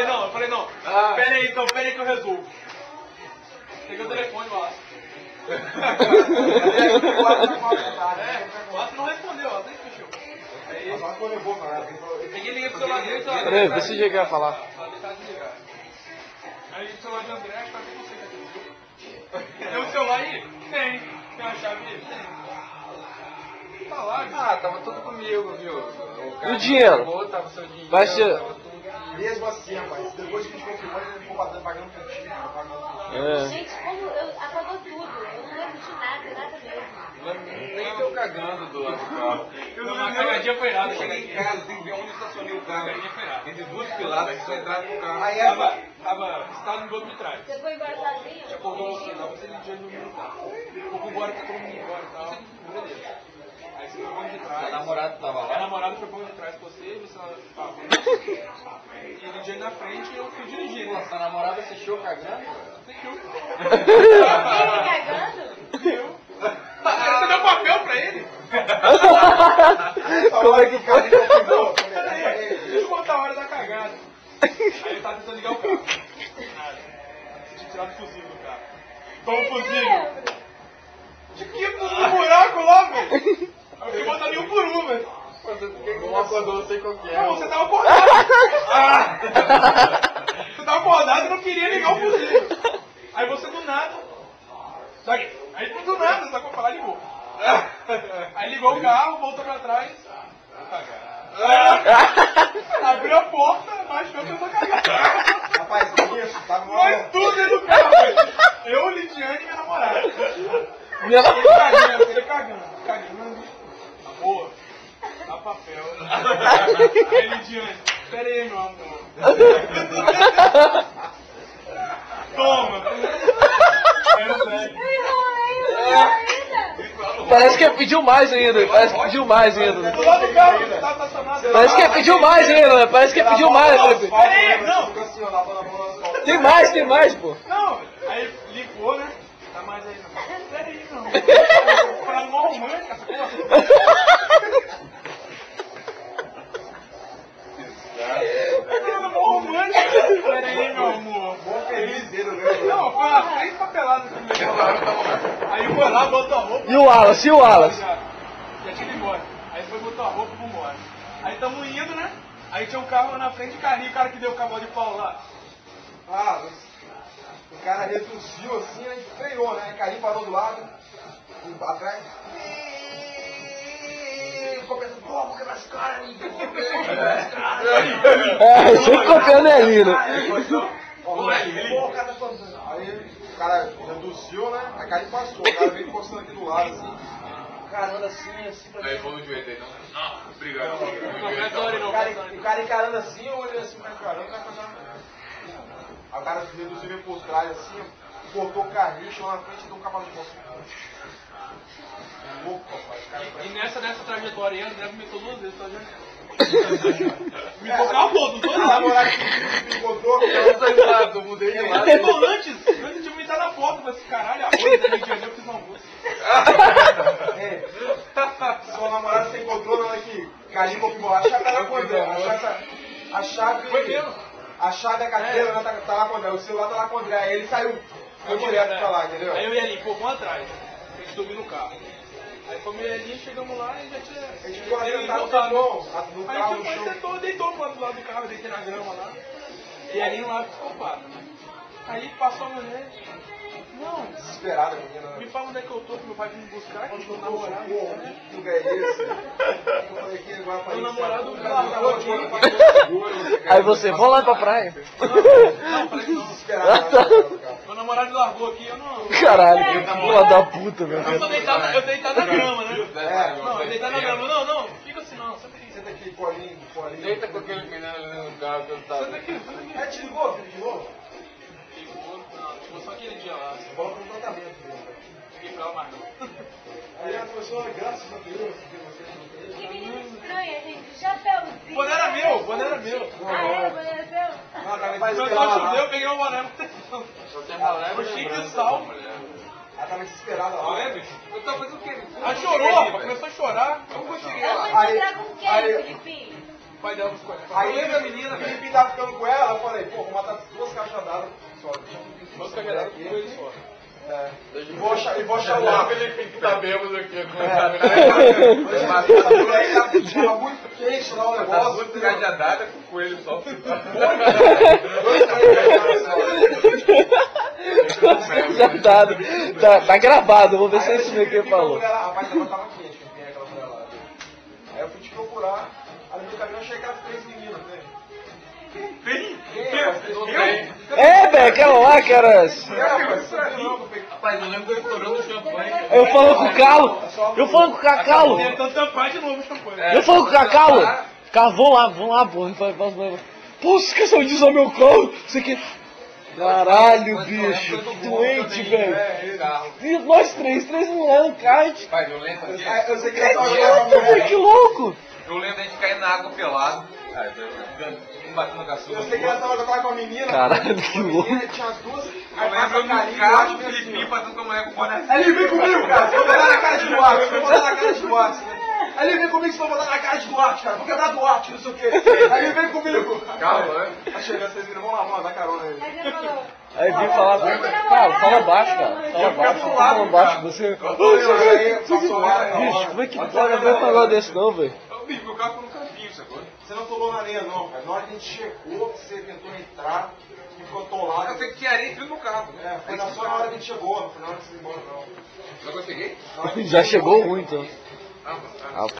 eu falei não. Pera aí então, pera aí que eu resolvo. Peguei o telefone, o Alas. O Alas não respondeu, o Alas nem fechou. Aí peguei e liguei pro celular dele e falei... Peraí, vê se chegar a falar. Aí liguei pro celular de André, acho que não sei o que. Tem o celular aí? Tem. Tem a chave aí? Tem. Tá lá, viu? Tava tudo comigo, viu? E o dinheiro? Tava seu dinheiro, Vai ser... tava tudo comigo. Mesmo assim, rapaz, depois que a gente confirmou, ele ficou pagando cantinho, pagando tudo. Gente, como apagou tudo. Eu não lembro de nada mesmo. Nem tô cagando do lado do carro. A cagadinha foi nada. Eu cheguei em casa, tem que ver onde estacionei o carro. Cagadinha foi nada. Entre duas piladas, só entrava no carro. Aí Tava estado no banco de trás. Você foi embora sozinho? Acordou você, tava você de dia dormindo no carro. Fui embora, todo mundo embora e tal. Beleza. Aí você foi pro banco de trás. Seu namorado tava lá. A namorada foi pro banco de trás com você, você tava. E ele dia na frente e eu fui dirigir, né? Sua namorada assistiu cagando? Assistiu. Ele cagando? Eu. Você deu papel pra ele? Como é que foi? Deixa eu contar a hora da cagada. Aí ele tava tentando ligar o carro. Nada. Você tinha tirado o fusível do carro. Toma o fusível. De que no buraco lá, velho? Aí eu fiquei botando um por um, velho. Não acordou, não sei qual que é. Não, você tava acordado. Você tava acordado e não queria ligar o fusível. Aí você do nada. Aí do nada, só que eu falar, ligou. Aí ligou o carro, voltou pra trás. Abriu a porta, baixou e começou a cagar. Rapaz, isso, tava Nós tudo dentro do carro, velho. Eu, Lidiane e minha namorada. Ele cagando. Amor, dá papel. Aí, Lidiane, pera aí, meu amor. Toma. Parece que pediu mais ainda. Parece que pediu mais ainda. Do lado do carro, tá estacionado. Parece que pediu mais ainda. Parece que pediu mais. Não. Tem mais, pô. Não, aí ligou, né? Tá mais aí, não. Pera aí, não. Pra mó romântica, essa porra. Pera mó romântica. Pera aí, meu amor. Bom feliz dele, né? Não, foi umas 3 papeladas que me Aí foi lá, botou a roupa. E o Wallace? Já tinha ido embora. Aí foi, botou a roupa e vamos embora. Aí tamo indo, né? Aí tinha um carro lá na frente, carrinho, o cara que deu o cavalo de pau lá. O cara reduziu assim, aí freou, né? Caiu, parou do lado, atrás. Ficou pensando, pô, vou quebrar esse cara aí, vou quebrar esse cara. Sempre copiando ali, né? O cara tá passando. Aí o cara reduziu, né? A cara passou, o cara veio encostando aqui do lado, assim. O cara anda assim pra Aí falou de joelho aí, não? Não, obrigado. O cara encarando assim, eu olhei assim, mas caramba, o cara fazendo. Aí o cara reduziu meio por trás assim, cortou o carrinho, chegou na frente e deu um cavalo de moto. Louco, papai. E nessa trajetória aí, André me meteu 2 vezes, tá vendo? Me tocava todo, todo A lado. namorada que me encontrou, Eu mudei de lado. Não, antes de eu entrar na foto com esse caralho, a coisa do Rio de Janeiro, eu fiz uma música. sua namorada se encontrou na hora que caiu com a chave tá lá com o André. A chave. Foi mesmo? A chave da carteira né, tá lá com o André, o celular tá lá com o André. Aí ele saiu, foi direto pra lá, entendeu? Aí eu e a Eli, pô, vamos atrás. A gente dormiu no carro. Aí fomos eu e a Eli, chegamos lá e já tinha... A gente ficou lá Ele sentado voltado. no Aí carro, no depois chão. deitou do lado do carro, deitei na grama lá. E a Eli lá psicopata, né? Aí passou a mulher. Não, Desesperada, menina. me fala onde é que eu tô, que meu pai veio me buscar, que meu Socorro, namorado. que lugar é esse? Eu falei que agora Meu namorado largou largou aqui. Aí você, vamos lá pra praia. Não, falei que não. Desesperada. Meu namorado largou aqui, eu não. Caralho, filha da puta, meu Eu Deus. tô deitado na grama, né? Não, eu deitado na grama. grama. Não, fica assim não, senta aqui. Senta aqui, colinho. Deita com aquele menino ali no carro que eu tava. Senta aqui, senta aqui. É, te ligou, filho, de novo? Ficou só aquele dia lá. Volta no tratamento. Fiquei pra lá mais não. Aí a pessoa, graças a Deus, que você não Que menino estranho, gente. Chapéuzinho. O boné era meu, o boné era meu. Ah, é? O boné era seu? Não, cara, Mas eu desesperada. ajudei, eu peguei o boné. Só tem uma leve Oxi, que lembrança sal. da mulher. Ela tava desesperada lá. É, bicho. Eu tava fazendo o quê? Ela chorou, rapaz, começou a chorar. Como que eu cheguei Ela lá? foi encontrar com quem, aí- Felipe? O pai dela buscou ela. Aí Aí a menina, o Felipe tava ficando com ela, eu falei, bochar o ar. Felipe que tá bêbado aqui. Tava muito quente lá o Tá negócio. muito cajadada com o coelho só. Exatado. Tá gravado, vou ver se é isso mesmo que ele falou. Rapaz, ela tava quente, que tem aquela mulher lá. Aí eu fui te procurar, aí no meu caminho eu achei aquelas 3 meninas, né? É, velho, aquela lá que era. Rapaz, eu lembro que eu estourando o champanhe. Eu falando com o Calo. Eu falando com o Cacalo. Tentando tampar de novo o champanhe. Eu falando com o Cacalo. Cara, vão lá, pô. Pô, você quer só dizer meu colo? Isso aqui. Caralho, bicho. Que doente, velho. E nós três mulheres no kart. Rapaz, eu lembro aqui. Eu sei que ela tava jogando com a mulher. Que louco. Eu lembro da gente cair na água pelado. Batendo com a sua. Eu sei que ela tava com a menina. Caralho, que louco. Tinha as duas. Eu lembro no carro, o Filipinho batendo com a mulher com o boné. Aí ele vem comigo, cara. Você vai botar na cara de Duarte. Você vai botar na cara de Duarte, né? Aí ele vem comigo, você vai botar na cara de Duarte, cara. Vou quebrar Duarte, não sei o quê. Aí ele vem comigo. Calma, né? Tá chegando, vocês viram, vamos lá, dar carona aí. Aí ele falou, Aí vim falar. Cara, fala baixo, cara. Fala baixo. Não tá falando baixo. Você. Passou lá, Bicho, como é que pode haver um negócio desse não, velho? Ô, bicho, meu carro foi no caminho, sacou? Você não tolou na areia, não, cara. Na hora que a gente chegou, você tentou entrar e ficou atolado. Eu sei que tinha areia dentro do carro. É, foi só na hora que a gente chegou, não foi na hora que você ia embora, não. Já consegui? Já chegou ruim, então. Ah,